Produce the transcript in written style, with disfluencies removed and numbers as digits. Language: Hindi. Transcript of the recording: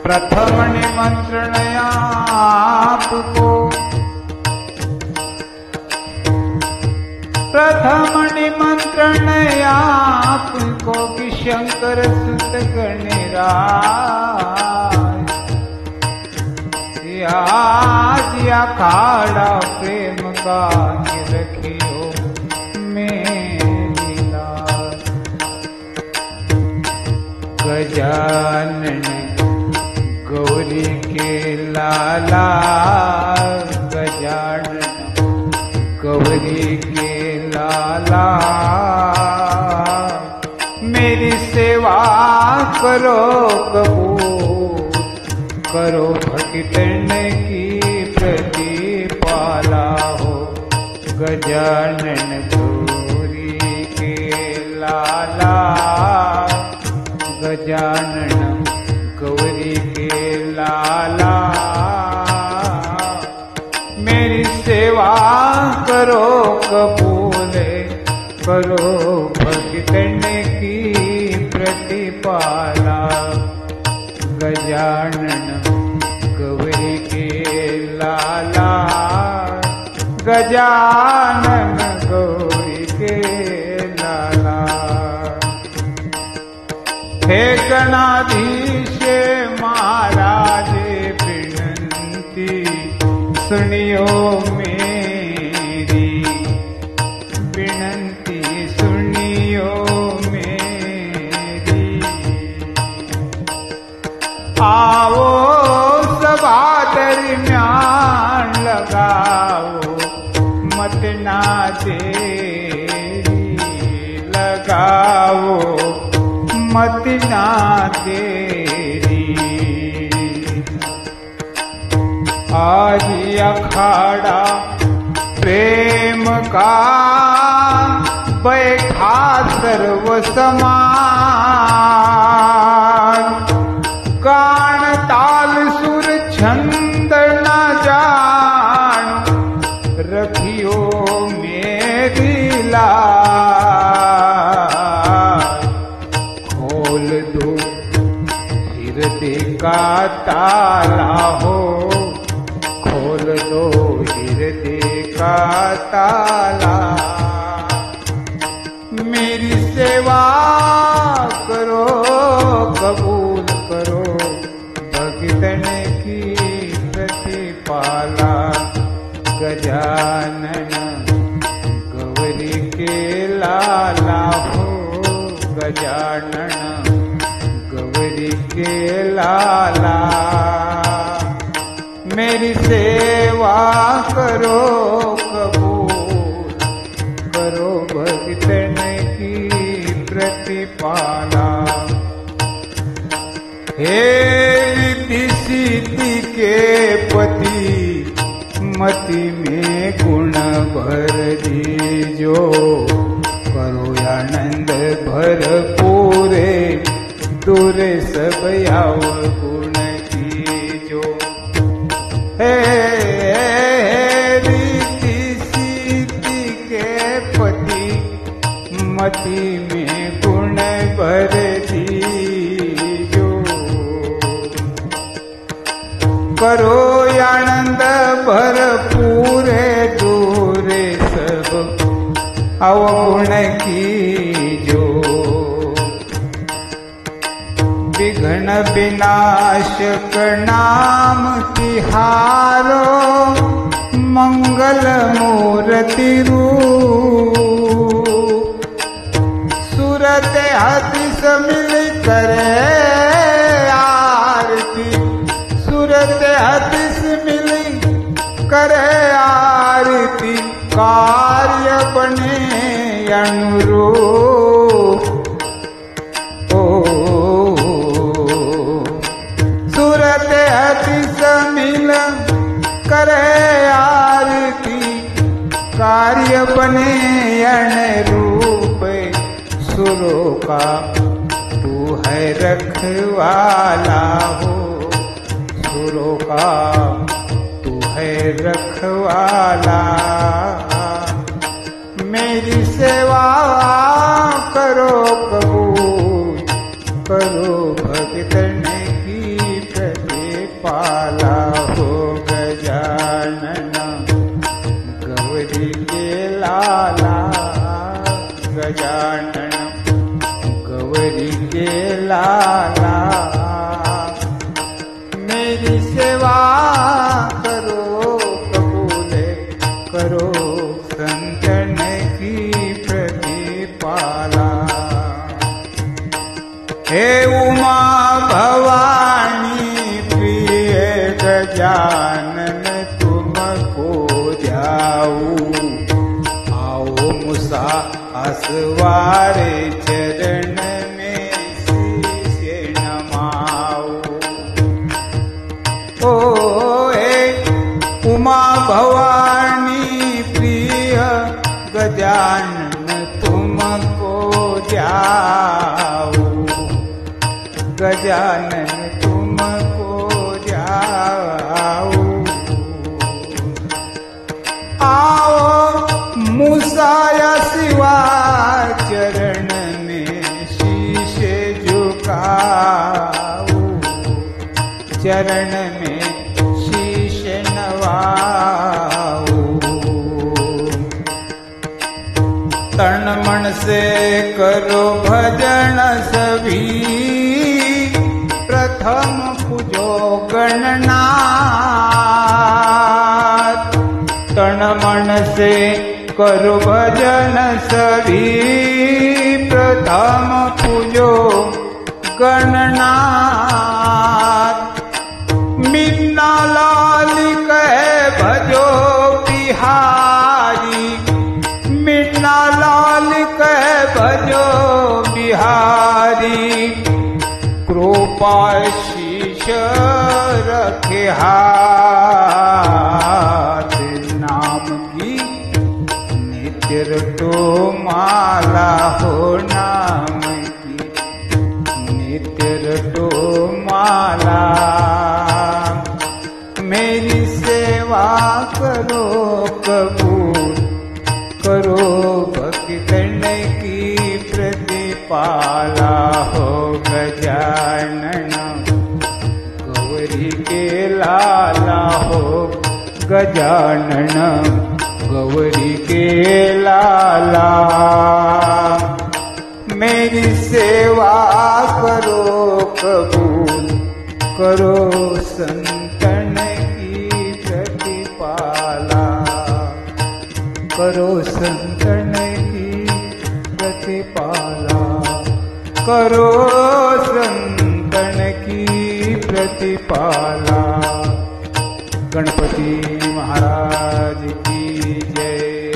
प्रथम निमंत्रण आपको, प्रथम निमंत्रण आपको कि शंकर सुत गणराज आज अखाड़ा प्रेम का रखियो मेरी लाज। गजानन गौरी के लाला, गजानन गौरी के लाला, मेरी सेवा करो कबूल, करो भक्तन की प्रतिपाला हो। गजानन गौरी के लाला, गजानन गौरी के लाला, मेरी सेवा करो कबूल, करो भक्तन की प्रतिपाला। गजानन गौरी के लाला, गजानन गौरी के लाला। हे गणाधीश महाराज विनंती सुनियो मेरी, विनंती सुनियो मेरी। आओ सभा दरम्यान लगाओ मत ना देरी, लगाओ मत ना देरी। आज अखाड़ा प्रेम का बैठा सर्व समान, गान ताल सुर छंद न जान, रखियो मेरी लाज। खोल दो हृदय का ताला हो, खोल दो हृदय का ताला। मेरी सेवा करो कबूल, करो भक्तन की प्रतिपाला। गजानन गौरी के लाला हो, गजानन गौरी के लाला, मेरी सेवा करो कबूल, करो भक्तन की प्रतिपाला। हे रिद्धि सिद्धि के पति, मति में गुण भर दीजो, करो आनंद भरपूरे, दूर सब याव गुण कीजो। हे रिद्धि सिद्धि के पति, मति में गुण भर दीजो, करो आनंद भरपूरे, दूरे सब अवगुण कीजो। विघ्न विनाशक नाम तिहारो, मंगल मूर्ति रूप। सूरत हदिस मिल करे आरती, सूरत हदिस मिल करे आरती, कार्य बने अनुरूप। सूरत हदिस मिल करे आरती, कार्य बने अनुरूप। सुरों का तू है रखवाला हो, सुरों का तू है रखवाला। मेरी सेवा करो कबूल, करो भक्तन की गजानन गौरी के लाला। मेरी सेवा करो कबूल करो संतन की प्रतिपाला। हे उमा भवानी प्रिय गजानन तुमको जाऊं, आओ मुसा असवारे चरण में शीश नमाओ। ओ हे उमा भवानी प्रिय गजानन तुमको जाऊं, गजानन तुमको जाऊं। आओ मूसा शिवा चरण में शीश झुकाओ, चरण में शीश नवाओ। तन मन से करो भजन सभी, प्रथम पूजो गणनाथ। तन मन से करो भजन सभी, प्रथम पूजो गणनाथ। मीना लाल कहे भजो बिहारी, मीना लाल कहे भजो बिहारी। कृपा शीश रखे हाथ, नाम की नित्य रटो माला हो, नाम की नित्य रटो माला। मेरी सेवा करो कबूल करो भक्तन की प्रतिपाला हो। गजानन गौरी के लाला हो, गजानन गौरी के लाला। मेरी सेवा करो कबूल करो संतन की प्रतिपाला, करो संतन की प्रतिपाला, करो संतन की प्रतिपाला। गणपति महाराज की जय।